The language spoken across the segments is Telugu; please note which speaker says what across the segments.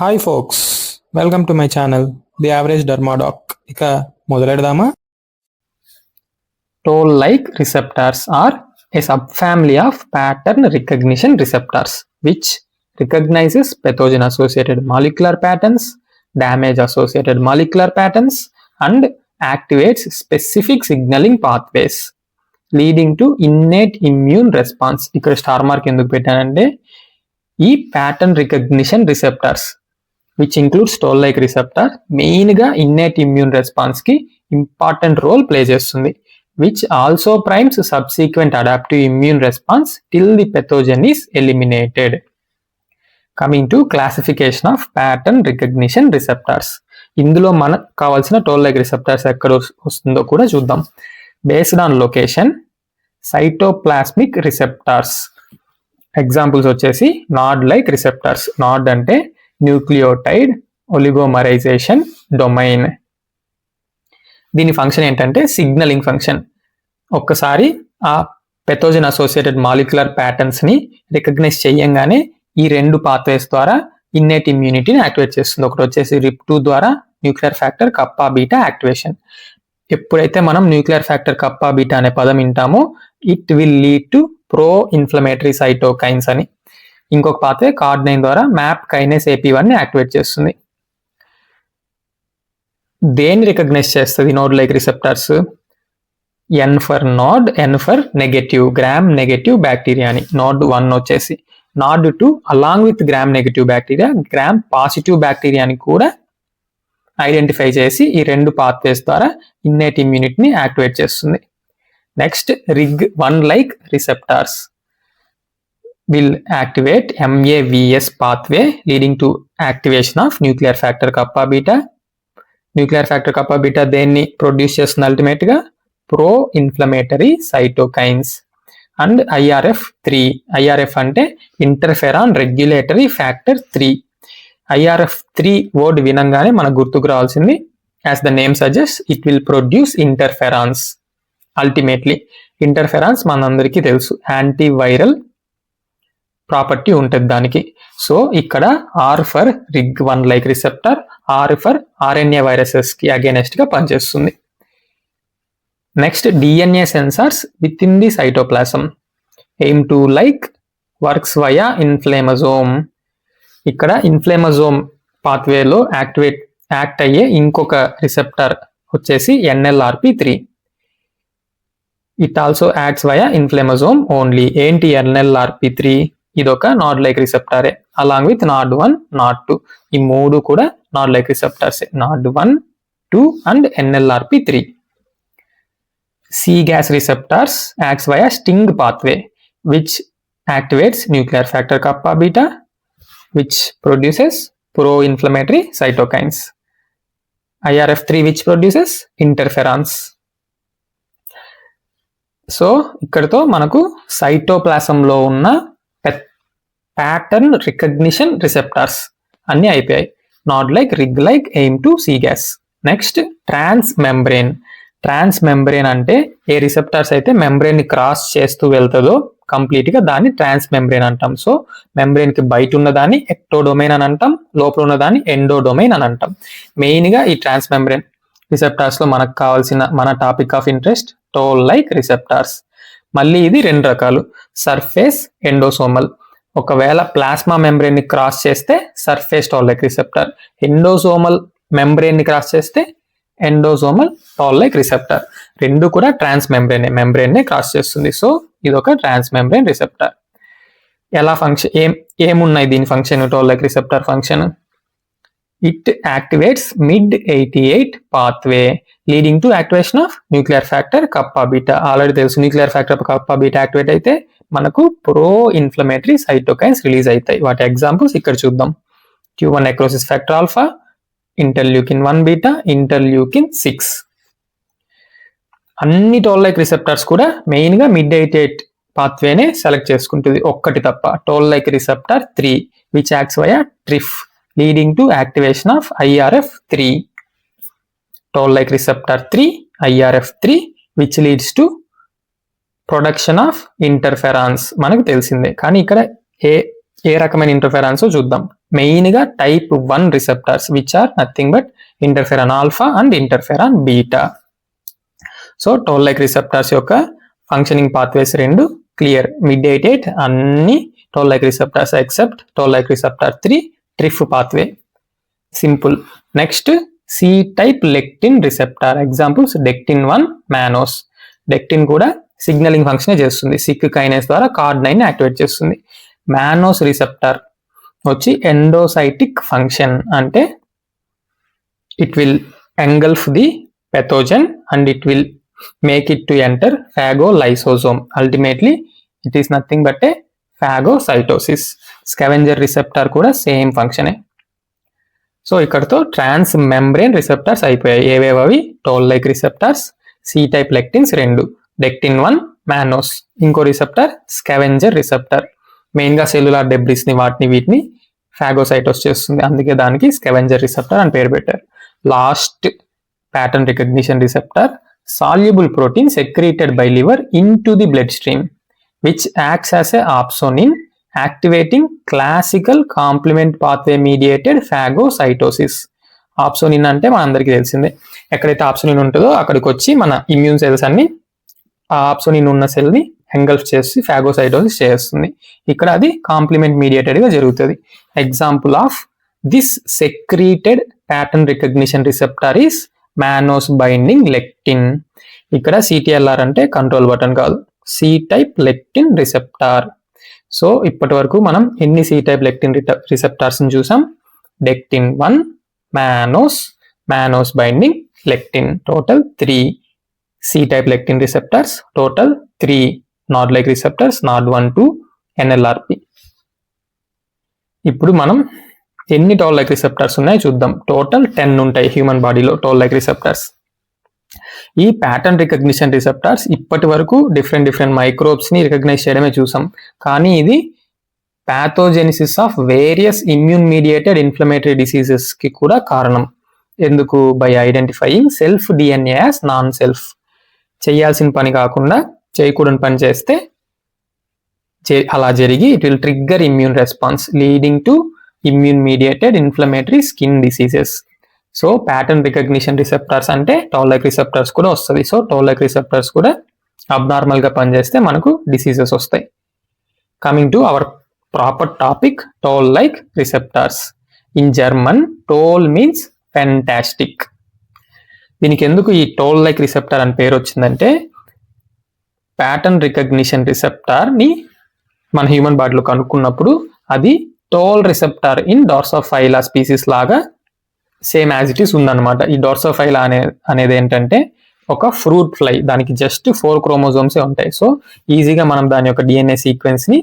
Speaker 1: Hi folks, welcome to my channel the average dermadoc. ఇక మొదలెడదామా?
Speaker 2: Toll-like receptors are a subfamily of pattern recognition receptors which recognizes pathogen-associated molecular patterns, damage-associated molecular patterns, and activates specific signaling pathways leading to innate immune response. ఇక్కడ స్టార్ మార్క్ ఎందుకు పెట్టానంటే ఈ pattern recognition receptors which includes toll like receptor మెయిన్గా ఇన్నేట్ ఇమ్యూన్ రెస్పాన్స్కి ఇంపార్టెంట్ రోల్ ప్లే చేస్తుంది, which also primes subsequent adaptive immune response till the pathogen is eliminated. Coming to classification of pattern recognition receptors. ఇందులో మనకు కావాల్సిన టోల్-లైక్ రిసెప్టర్స్ ఎక్కడ వస్తుందో కూడా చూద్దాం. Based on location, cytoplasmic receptors examples వచ్చేసి నాడ్-లైక్ రిసెప్టర్స్. నాడ్ అంటే న్యూక్లియోటైడ్ ఒలిగోమరైజేషన్ డొమైన్. దీని ఫంక్షన్ ఏంటంటే సిగ్నలింగ్ ఫంక్షన్. ఒక్కసారి ఆ పెథోజన్ అసోసియేటెడ్ మాలిక్యులర్ ప్యాటర్న్స్ ని రికగ్నైజ్ చేయంగానే ఈ రెండు పాత్వేస్ ద్వారా ఇన్నేట్ ఇమ్యూనిటీని యాక్టివేట్ చేస్తుంది. ఒకటి వచ్చేసి RIP2 ద్వారా nuclear factor kappa beta activation. ఎప్పుడైతే మనం న్యూక్లియర్ ఫ్యాక్టర్ కప్పా బీటా అనే పదం వింటామో it will lead to pro inflammatory cytokines అని. ఇంకొక పాత్వే కార్డ్9 ద్వారా మ్యాప్ కైనేస్ AP1 ని యాక్టివేట్ చేస్తుంది. దేన్ని రికగ్నైజ్ చేస్తుంది nod like receptors? N for nod, N for negative, gram negative bacteria అని. నాడ్ 1 వచ్చేసి. Nod 2 along with gram negative bacteria gram positive బ్యాక్టీరియాని కూడా ఐడెంటిఫై చేసి ఈ రెండు పాత్వేస్ ద్వారా ఇన్నేట్ ఇమ్యూనిటీని యాక్టివేట్ చేస్తుంది. Next RIG1 like receptors will activate MAVS pathway leading to activation of nuclear factor kappa beta. Nuclear factor kappa beta దేన్ని ప్రొడ్యూస్ చేస్తుంది? అల్టిమేట్ గా pro inflammatory cytokines. And IRF3. IRF అంటే interferon regulatory factor 3. IRF3 word వినంగానే మనకు గుర్తుకు రావాల్సింది as the name suggest it will produce interferons. Ultimately interferons మనందరికీ తెలుసు, యాంటీవైరల్ ప్రాపర్టీ ఉంటుంది దానికి. సో ఇక్కడ R for RIG1 like receptor, R for RNA viruses కి అగేనెస్ట్ గా పనిచేస్తుంది. Next DNA sensors with in the cytoplasm. AIM2 like works via inflammasome. ఇక్కడ ఇన్ఫ్లేమజోమ్ పాత్వేలో యాక్ట్ అయ్యే ఇంకొక రిసెప్టర్ వచ్చేసి NLRP3. It also acts via inflammasome only. ఏంటి NLRP3? ఇదొక నాడ్-లైక్ రిసెప్టరే అలాంగ్ విత్ NOD1, NOD2. ఈ మూడు కూడా nod like receptors, NOD1, 2 and NLRP3. C-gas receptors acts via sting pathway which activates nuclear factor kappa beta which produces pro-inflammatory cytokines. IRF3 which produces interferons. So ఇక్కడతో మనకు సైటోప్లాజంలో ఉన్న ప్యాటర్న్ రికగ్నిషన్ రిసెప్టర్స్ అన్ని అయిపోయాయి. నాడ్-లైక్, RIG-లైక్, AIM2, C-gas. నెక్స్ట్ ట్రాన్స్ మెంబ్రేన్. ట్రాన్స్ మెంబ్రేన్ అంటే ఏ రిసెప్టర్స్ అయితే మెంబ్రేన్ ని క్రాస్ చేస్తూ వెళ్తుందో కంప్లీట్ గా దాన్ని ట్రాన్స్ మెంబ్రేన్ అంటాం. సో మెంబ్రేన్ కి బయట ఉన్నదాన్ని ఎక్టోడొమైన్ అని అంటాం, లోపల ఉన్నదాన్ని ఎండోడొమైన్ అని అంటాం. మెయిన్ గా ఈ ట్రాన్స్ మెంబ్రేన్ రిసెప్టర్స్ లో మనకు కావాల్సిన మన topic of interest toll like receptors. మళ్ళీ ఇది రెండు రకాలు, సర్ఫేస్, ఎండోసోమల్. ఒకవేళ ప్లాస్మా మెంబ్రేన్ ని క్రాస్ చేస్తే surface toll like receptor, endosomal membrane ని క్రాస్ చేస్తే ఎండోసోమల్ టోల్-లైక్ రిసెప్టర్. రెండు కూడా ట్రాన్స్ మెంబ్రేన్ ని క్రాస్ చేస్తుంది. సో ఇది ఒక ట్రాన్స్ మెంబ్రేన్ రిసెప్టర్. ఎలా ఫంక్షన్ ఏమున్నాయి దీని function? Toll like receptor function, it activates mid88 pathway leading to activation of nuclear factor kappa beta. Already తెలుసు, nuclear factor kappa beta activate అయితే మనకు ప్రో ఇన్ఫ్లమేటరీ సైటోకైన్స్ రిలీజ్ అవుతాయి. వాటి ఎగ్జాంపుల్స్ ఇక్కడ చూద్దాం. Q1 necrosis factor alpha, interleukin beta, interleukin. అన్ని టోల్-లైక్ రిసెప్టర్స్ కూడా మెయిన్ గా mid88 పాత్వేనే సెలెక్ట్ చేసుకుంటుంది, ఒక్కటి తప్ప. Toll-like receptor 3 which acts via TRIF leading to activation of IRF3. Toll-like receptor 3, IRF3 which leads to production of interferons. మనకు తెలిసిందే, కానీ ఇక్కడ ఏ రకమైన ఇంటర్ఫెరెన్స్ చూద్దాం. మెయిన్గా type 1 receptors which are nothing but interferon alpha and interferon beta. So toll like receptors యొక్క ఫంక్షనింగ్ పాత్వేస్ రెండు క్లియర్. మిడియేటెడ్ అన్ని toll like receptors except toll like receptor 3 TRIF pathway. Simple. Next C type lectin receptor examples dectin 1 mannose. Dectin కూడా సిగ్నలింగ్ ఫంక్షన్ చేస్తుంది, సిక్ కైనేస్ ద్వారా కార్డ్9 యాక్టివేట్ చేస్తుంది. మానోస్ రిసెప్టార్ వచ్చి ఎండోసైటిక్ ఫంక్షన్, అంటే it will engulf the pathogen and it will make it to enter phagolysosome. Ultimately it is nothing but a phagocytosis. Scavenger receptor కూడా సేమ్ ఫంక్షనే. సో ఇక్కడతో ట్రాన్స్ మెంబ్రేన్ రిసెప్టార్స్ అయిపోయాయి. ఏవేవి? Toll like receptors, C type lectins 2, dectin 1 mannose. ఇంకో రిసెప్టార్ స్కావెంజర్ రిసెప్టార్, మెయిన్గా సెల్యులార్ డెబ్రిస్ని వీటిని ఫాగోసైటోస్ చేస్తుంది, అందుకే దానికి స్కావెంజర్ రిసెప్టార్ అని పేరు పెట్టారు. Last pattern recognition receptor soluble protein secreted by liver into the bloodstream which acts as a opsonin activating classical complement pathway mediated phagocytosis. ఆప్సోనిన్ అంటే మన అందరికీ తెలిసిందే, ఎక్కడైతే ఆప్సోనిన్ ఉంటుందో అక్కడికి వచ్చి మన ఇమ్యూన్ సెల్స్ అన్ని ఆ ఆప్సోనిన్ ఉన్న సెల్ ని ఎంగల్ఫ్ చేసి ఫాగోసైటోసిస్ చేస్తుంది. ఇక్కడ అది కాంప్లిమెంట్ మీడియేటెడ్ గా జరుగుతుంది. Example of this secreted pattern recognition receptor is mannose binding lectin. ఇక్కడ సిటిఎల్ఆర్ అంటే కంట్రోల్ బటన్ కాదు, C type lectin receptor. So ఇప్పటి వరకు మనం ఎన్ని సి టైప్ లెక్టిన్ రిసెప్టార్స్ చూసాం? Dectin 1, mannose binding lectin, total 3 C type lectin receptors, total 3 NOD like receptors, NOD 1 to NLRP. ఇప్పుడు మనం ఎన్ని టోల్ లైక్ రిసెప్టార్స్ ఉన్నాయో చూద్దాం. టోటల్ 10 ఉంటాయి హ్యూమన్ బాడీలో టోల్ లైక్ రిసెప్టార్స్. ఈ ప్యాటర్న్ రికగ్నిషన్ రిసెప్టార్స్ ఇప్పటి వరకు డిఫరెంట్ మైక్రోబ్స్ ని రికగ్నైజ్ చేయడమే చూసాం, కానీ ఇది pathogenesis of various immune mediated inflammatory diseases కి కూడా కారణం. ఎందుకు? By identifying self DNA as non self. చేయాల్సిన పని కాకుండా చేయకూడని పని చేస్తే అలా జరిగి it will trigger immune response leading to immune mediated inflammatory skin diseases. So pattern recognition receptors అంటే టోల్ లైక్ రిసెప్టార్స్ కూడా వస్తుంది. సో టోల్ లైక్ రిసెప్టార్స్ కూడా అబ్నార్మల్ గా పనిచేస్తే మనకు డిసీజెస్ వస్తాయి. Coming to our proper topic, toll like receptors. In German toll means fantastic. దీనికి ఎందుకు ఈ టోల్ లైక్ రిసెప్టార్ అని పేరు వచ్చిందంటే, ప్యాటర్న్ రికగ్నిషన్ రిసెప్టార్ ని మన హ్యూమన్ బాడీలో కనుక్కున్నప్పుడు అది టోల్ రిసెప్టార్ ఇన్ డార్సోఫైలా స్పీసీస్ లాగా సేమ్ యాజ్ ఇట్ ఈస్ ఉందన్నమాట. ఈ డార్సోఫైలా అనేది ఏంటంటే ఒక ఫ్రూట్ ఫ్లై, దానికి జస్ట్ 4 క్రోమోజోమ్సే ఉంటాయి. సో ఈజీగా మనం దాని యొక్క డిఎన్ఏ సీక్వెన్స్ ని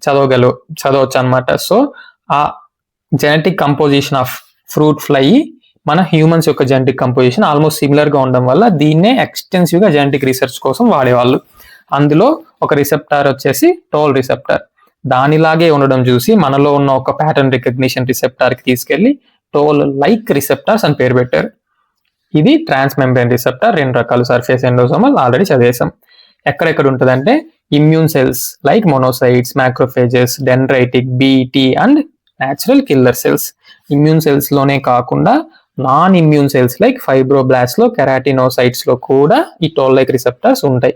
Speaker 2: చదవచ్చు అనమాట. సో ఆ genetic composition of fruit fly మన హ్యూమన్స్ యొక్క జెనెటిక్ కంపోజిషన్ ఆల్మోస్ట్ సిమిలర్ గా ఉండడం వల్ల దీన్నే ఎక్స్టెన్సివ్ గా జెనెటిక్ రీసెర్చ్ కోసం వాడేవాళ్ళు. అందులో ఒక రిసెప్టార్ వచ్చేసి టోల్ రిసెప్టార్. దానిలాగే ఉండడం చూసి మనలో ఉన్న ఒక ప్యాటర్న్ రికగ్నిషన్ రిసెప్టార్ కి తీసుకెళ్లి టోల్ లైక్ రిసెప్టార్స్ అని పేరు పెట్టారు. ఇది ట్రాన్స్ మెంబ్రేన్ రిసెప్టార్, 2 రకాలు, సర్ఫేస్ ఎండోసోమల్ ఆల్రెడీ చదివేశాం. ఎక్కడెక్కడ ఉంటుందంటే immune cells like monocytes, macrophages, dendritic, BT and natural killer cells. Immune cells లోనే కాకుండా non immune cells like fibroblast లో, కెరాటినోసైట్స్ లో కూడా ఈ టోల్ లైక్ రిసెప్టార్స్ ఉంటాయి.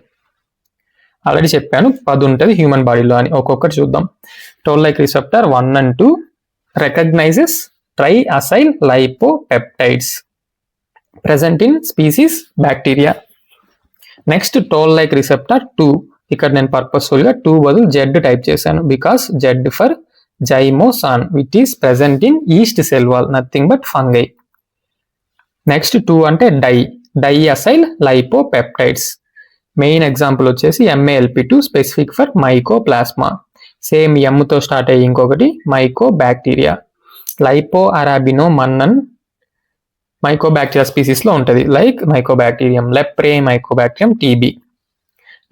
Speaker 2: ఆల్రెడీ చెప్పాను 10 ఉంటుంది హ్యూమన్ బాడీలో అని. ఒక్కొక్కటి చూద్దాం. Toll like receptor 1 and 2 recognizes triacyl lipopeptides present in species bacteria. Next toll like receptor 2. ఇక్కడ నేను పర్పస్ఫుల్ గా 2 బదులు జెడ్ టైప్ చేశాను, because Z for zymosan which is present in yeast cell wall, nothing but fungi. Next 2 అంటే డైఅసైల్ లైపోపెప్టైడ్స్. మెయిన్ ఎగ్జాంపుల్ వచ్చేసి MALP2 specific for mycoplasma. Same M తో స్టార్ట్ అయ్యి ఇంకొకటి mycobacteria. Lipoarabinomannan mycobacteria species లో ఉంటుంది, like mycobacterium leprae, mycobacterium TB.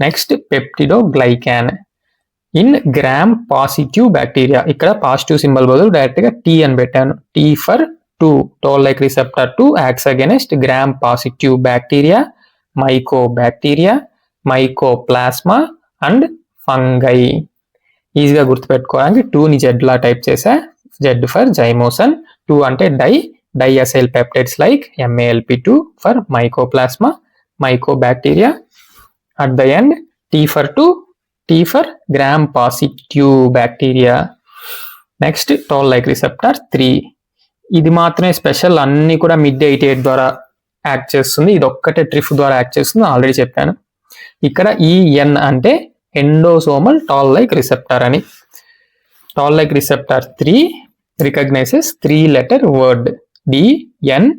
Speaker 2: Next peptidoglycan in gram positive bacteria. ఇక్కడ పాజిటివ్ సింబల్ బదులు డైరెక్ట్ గా T అని పెట్టాను. T for 2. Toll like receptor 2 acts against gram positive bacteria, mycobacteria, mycoplasma and fungi. ఈజీగా గుర్తుపెట్టుకోవడానికి 2ని జెడ్ లా టైప్ చేసా. Z for zymosin, 2 అంటే diacyl peptides like MALP2 for mycoplasma, mycobacteria. At the end, T for 2, T for gram positive bacteria. Next toll like receptor 3. ఇది మాత్రమే స్పెషల్, అన్ని కూడా MID88 ద్వారా యాక్ట్ చేస్తుంది, ఇది ఒక్కటే ట్రిఫ్ ద్వారా యాక్ట్ చేస్తుంది, ఆల్రెడీ చెప్పాను. ఇక్కడ EN అంటే ఎండోసోమల్ టాల్ లైక్ రిసెప్టార్ అని. Toll like receptor 3 recognises 3-letter word DNARNA.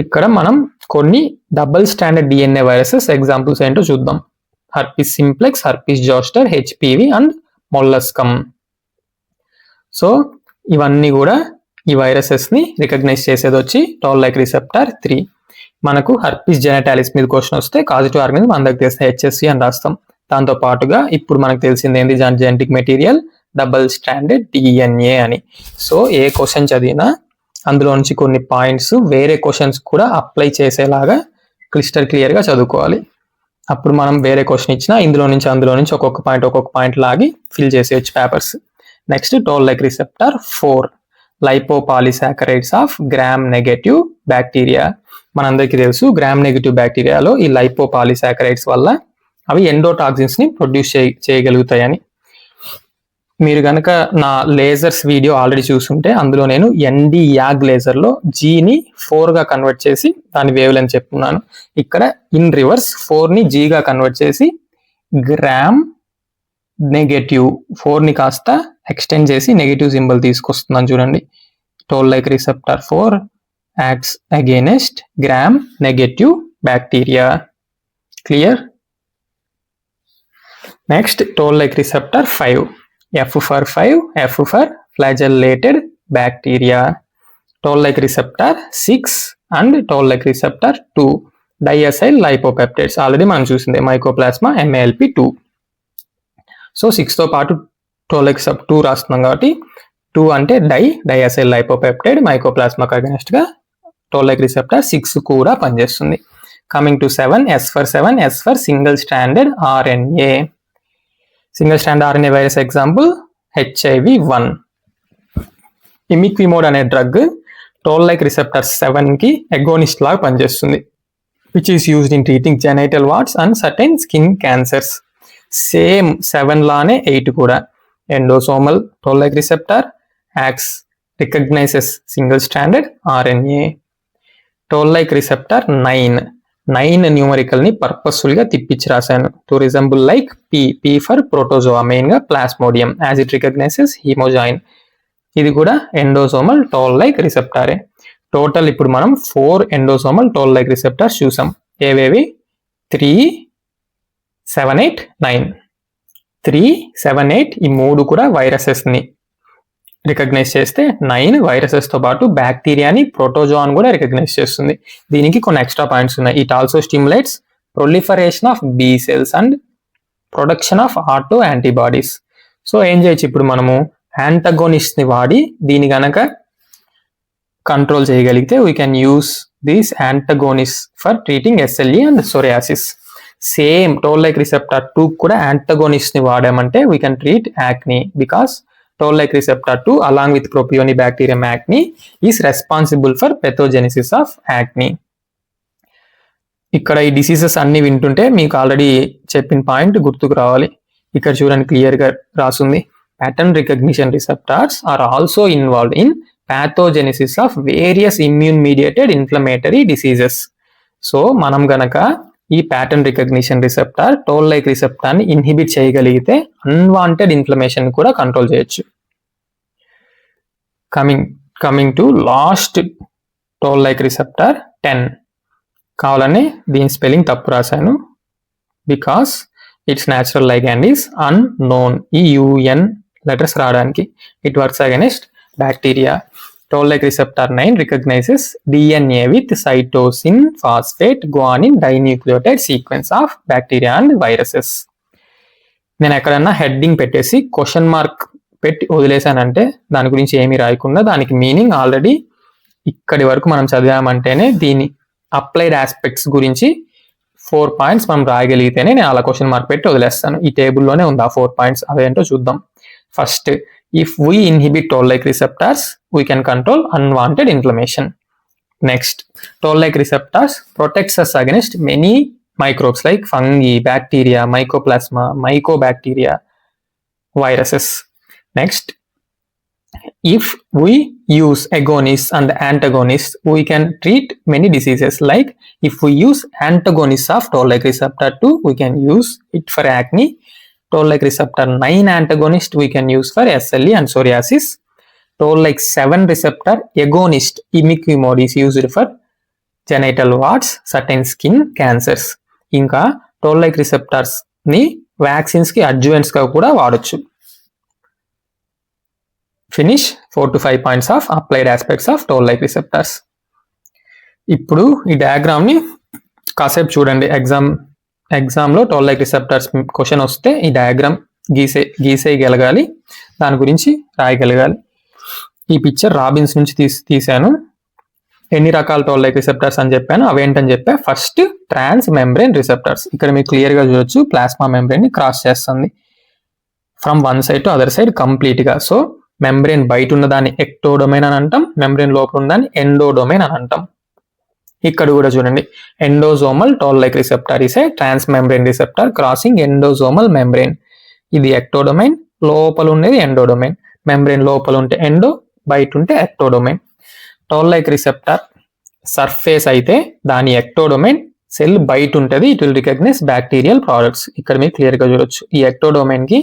Speaker 2: ఇక్కడ మనం కొన్ని double standard DNA viruses examples ఏంటో చూద్దాం. Herpes simplex, herpes zoster, HPV and molluscum. So ఇవన్నీ కూడా ఈ వైరసెస్ ని రికగ్నైజ్ చేసేది వచ్చి టాల్ లైక్ రిసెప్టార్ 3. మనకు హర్పిస్ జెనటాలిస్ మీద క్వశ్చన్ వస్తే కాజిటివ్ ఆర్గానిజం అందరికి తెలిసిన HSC అని రాస్తాం. దాంతో పాటుగా ఇప్పుడు మనకు తెలిసింది ఏంది, genetic material double standard DNA అని. సో ఏ క్వశ్చన్ చదివినా అందులో నుంచి కొన్ని పాయింట్స్ వేరే క్వశ్చన్స్ కూడా అప్లై చేసేలాగా క్లిస్టర్ క్లియర్ గా చదువుకోవాలి. అప్పుడు మనం వేరే క్వశ్చన్ ఇచ్చినా ఇందులో నుంచి అందులో నుంచి ఒక్కొక్క పాయింట్ లాగి ఫిల్ చేసేయచ్చు papers. Next toll like receptor 4 lipopolysaccharides of gram negative bacteria. మనందరికీ తెలుసు గ్రామ్ నెగటివ్ బ్యాక్టీరియాలో ఈ లైపోపాలిసాకరైడ్స్ వల్ల అవి ఎండోటాక్సిన్స్ ని ప్రొడ్యూస్ చేయగలుగుతాయని. మీరు కనుక నా లేజర్స్ వీడియో ఆల్రెడీ చూస్తుంటే అందులో నేను ND-YAG లేజర్ లో Gని 4 గా కన్వర్ట్ చేసి దాని వేవ్ లెంత్ చెప్తున్నాను. ఇక్కడ ఇన్ రివర్స్ 4 ని G గా కన్వర్ట్ చేసి గ్రామ్ నెగటివ్ 4 ని కాస్త ఎక్స్టెండ్ చేసి నెగటివ్ సింబల్ తీసుకొస్తున్నాను చూడండి. Toll like receptor 4 acts against gram negative bacteria. Clear? Next toll like receptor 5. F for 5, F for flagellated bacteria. Toll like receptor 6 and toll like receptor 2 diacyl lipopeptides. Already మనం చూసిందే mycoplasma MALP2. సో 6 తో పాటు toll like sub 2 రాస్తున్నాం కాబట్టి 2 అంటే diacyl lipopeptide mycoplasmaకు అగైనెస్ట్ గా toll like receptor 6 కూడా పనిచేస్తుంది. Coming to 7, S for 7, S for single stranded RNA. Single strand RNA virus example HIV-1. ఇమిక్విమోడ్ అనే డ్రగ్ టోల్ లైక్ రిసెప్టర్ 7 కి అగోనిస్ట్ లాగా పనిచేస్తుంది, which is used in treating genital warts and certain skin cancers. Same 7 లానే 8 కూడా endosomal toll like receptor acts recognises single stranded RNA. Toll like receptor 9 numerical ని పర్పస్ఫుల్ గా తిప్పించి రాశాను. To resemble like P for protozoa, main గా plasmodium, as it recognises haemozoin. ఇది కూడా ఎండోసోమల్ టోల్ లైక్ రిసెప్టారే. టోటల్ ఇప్పుడు మనం 4 ఎండోసోమల్ టోల్ లైక్ రిసెప్టార్స్ చూసాం. ఏవేవి? 3, 7, 8, 9. 3, 7, 8 ఈ 3 కూడా వైరసెస్ ని రికగ్నైజ్ చేస్తే 9 వైరసెస్ తో పాటు బ్యాక్టీరియాని ప్రోటోజోన్ కూడా రికగ్నైజ్ చేస్తుంది. దీనికి కొన్ని ఎక్స్ట్రా పాయింట్స్ ఉన్నాయి. It also stimulates proliferation of B cells and production of auto antibodies. So ఏం చేయొచ్చు ఇప్పుడు మనము, యాంటగోనిస్ట్ ని వాడి దీని గనక కంట్రోల్ చేయగలిగితే we can use these antagonist for treating SLE and psoriasis. Same toll like receptor 2 కూడా యాంటగోనిస్ట్ ని వాడామంటే వీ కెన్ ట్రీట్ యాక్ని, because toll like receptor 2 along with Propionibacterium acne is responsible for pathogenesis of acne. ఇక్కడ ఈ డిసీజెస్ అన్ని వింటుంటే మీకు ఆల్రెడీ చెప్పిన పాయింట్ గుర్తుకు రావాలి. ఇక్కడ చూడండి క్లియర్ గా రాసుంది, pattern recognition receptors are also involved in pathogenesis of various immune mediated inflammatory diseases. So మనం గనక ఈ pattern recognition receptor toll like receptor ని ఇన్హిబిట్ చేయగలిగితే అన్వాంటెడ్ ఇన్ఫ్లమేషన్ కూడా కంట్రోల్ చేయొచ్చు. Coming to last toll like receptor 10. కావాలని దీని స్పెల్లింగ్ తప్పు రాశాను, because it's natural ligand is unknown. ఈ UN లెటర్స్ రావడానికి it works against bacteria. Toll like receptor 9 recognizes DNA with cytosine phosphate guanine dinucleotide sequence of bacteria and viruses. నేను ఎక్కడన్నా హెడ్డింగ్ పెట్టేసి క్వశ్చన్ మార్క్ పెట్టి వదిలేసానంటే దాని గురించి ఏమీ రాయకుండా దానికి మీనింగ్ ఆల్రెడీ ఇక్కడి వరకు మనం చదివామంటేనే దీని అప్లైడ్ ఆస్పెక్ట్స్ గురించి 4 పాయింట్స్ మనం రాయగలిగితేనే నేను అలా క్వశ్చన్ మార్క్ పెట్టి వదిలేస్తాను. ఈ టేబుల్లోనే ఉంది ఆ 4 పాయింట్స్, అవేంటో చూద్దాం. First, if we inhibit toll-like receptors, we can control unwanted inflammation. Next, toll-like receptors protects us against many microbes like fungi, bacteria, mycoplasma, mycobacteria, viruses. Next, if we use agonists and antagonists, we can treat many diseases. Like if we use antagonists of toll-like receptor 2, we can use it for acne. Toll-like receptor 9 antagonist we can use for SLE and psoriasis. Toll-like 7 receptor agonist imiquimod is used for genital warts, certain skin cancers. ఇంకా toll-like receptors ని vaccines కి adjuvants గా కూడా వాడొచ్చు. Finish 4 to 5 points of applied aspects of toll-like receptors. ఇప్పుడు ఈ డయాగ్రామ్ ని కాసేపు చూడండి. ఎగ్జామ్లో toll-like receptors క్వశ్చన్ వస్తే ఈ డయాగ్రామ్ గీసేయగలగాలి, దాని గురించి రాయగలగాలి. ఈ పిక్చర్ రాబిన్స్ నుంచి తీసాను. ఎన్ని రకాల toll-like receptors అని చెప్పాను, అవేంటని చెప్పా. First trans membrane receptors. ఇక్కడ మీకు క్లియర్ గా చూడొచ్చు, ప్లాస్మా మెంబ్రెయిన్ ని క్రాస్ చేస్తుంది from one side to other side complete గా. సో మెంబ్రెయిన్ బయట ఉన్నదాన్ని ఎక్టోడొమైన్ అని అంటాం, మెంబ్రెయిన్ లోపల ఉన్నదాన్ని ఎండోడొమైన్ అని అంటాం. ఇక్కడ కూడా చూడండి, ఎండోజోమల్ toll-like receptor is a transmembrane receptor crossing endosomal membrane. ఇది ఎక్టోడొమైన్, లోపల ఉండేది ఎండోడొమైన్. మెంబ్రెయిన్ లోపల ఉంటే ఎండో, బయట ఉంటే ఎక్టోడొమైన్. toll-like receptor సర్ఫేస్ అయితే దాని ఎక్టోడొమైన్, సెల్ బయట ఉంటుంది, it will recognise bacterial products. ఇక్కడ మీరు క్లియర్ గా చూడొచ్చు. ఈ ఎక్టోడొమైన్ కి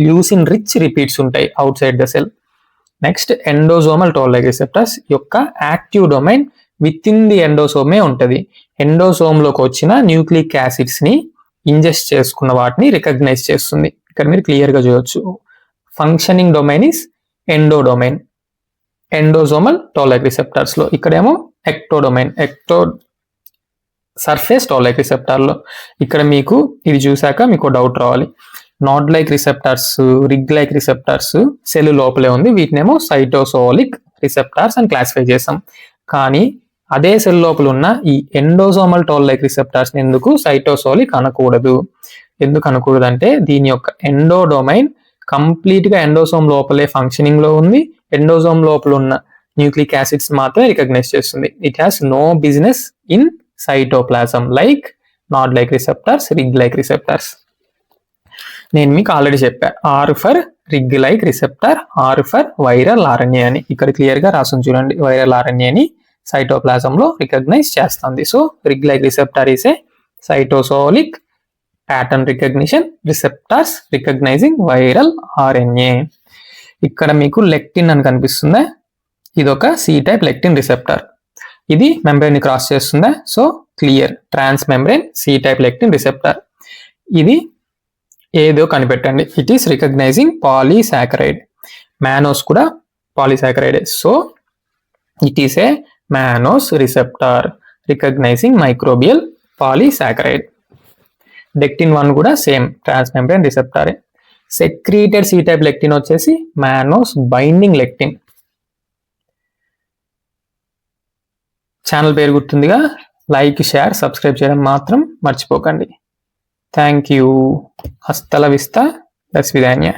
Speaker 2: ల్యూసిన్ రిచ్ రిపీట్స్ ఉంటాయి outside the cell. Next endosomal toll-like receptors యొక్క active domain with in the ఎండోసోమే ఉంటుంది. ఎండోసోమ్ లోకి వచ్చిన న్యూక్లిక్ యాసిడ్స్ ని ఇంజెస్ట్ చేసుకున్న వాటిని రికగ్నైజ్ చేస్తుంది. ఇక్కడ మీరు క్లియర్ గా చూడొచ్చు. Functioning domain is endodomain, endosomal toll-like receptors లో. ఇక్కడేమో ఎక్టోడొమైన్, సర్ఫేస్ toll-like receptor లో. ఇక్కడ మీకు ఇది చూసాక మీకు డౌట్ రావాలి, nod-like receptors, rig-like receptors cell లోపలే ఉంది, వీటినేమో సైటోసోలిక్ రిసెప్టార్స్ అని క్లాసిఫై చేసాం. కానీ అదే సెల్ లోపల ఉన్న ఈ ఎండోజోమల్ toll-like receptors ఎందుకు సైటోసోలిక్ అనకూడదు? ఎందుకు అనకూడదు అంటే దీని యొక్క ఎండోడొమైన్ కంప్లీట్ గా ఎండోసోమ్ లోపలే ఫంక్షనింగ్ లో ఉంది. ఎండోసోమ్ లోపల ఉన్న న్యూక్లిక్ యాసిడ్స్ మాత్రమే రికగ్నైజ్ చేస్తుంది. It has no business in cytoplasm like nod-like receptors, rig-like receptors. నేను మీకు ఆల్రెడీ చెప్పా, R for rig-like receptor, R for viral RNA అని. ఇక్కడ క్లియర్ గా రాసుని చూడండి, వైరల్ RNA సైటోప్లాజం లో రికగ్నైజ్ చేస్తుంది. So rig-like receptor is a cytosolic pattern recognition receptors recognizing viral RNA. ఇక్కడ మీకు లెక్టిన్ అని కనిపిస్తుందా, ఇది ఒక సి టైప్ లెక్టిన్ రిసెప్టర్. ఇది మెంబ్రెయిన్ ని క్రాస్ చేస్తుందా? So clear, transmembrane C type lectin receptor. ఇది ఏదో కనిపెట్టండి, it is recognising polysaccharide. Mannose కూడా polysaccharide. So it is a mannose receptor recognising microbial polysaccharide. Dectin 1 కూడా సేమ్ ట్రాన్స్ మెంబ్రెయిన్ రిసెప్టరే. సెక్రీటెడ్ సి టైప్ లెక్టిన్ వచ్చేసి మానోస్ బైండింగ్ లెక్టిన్. ఛానల్ పేరు గుర్తుందిగా, లైక్, షేర్, సబ్స్క్రైబ్ చేయడం మాత్రం మర్చిపోకండి. Thank you. హస్త ల విస్తా, దస్విదాన్య.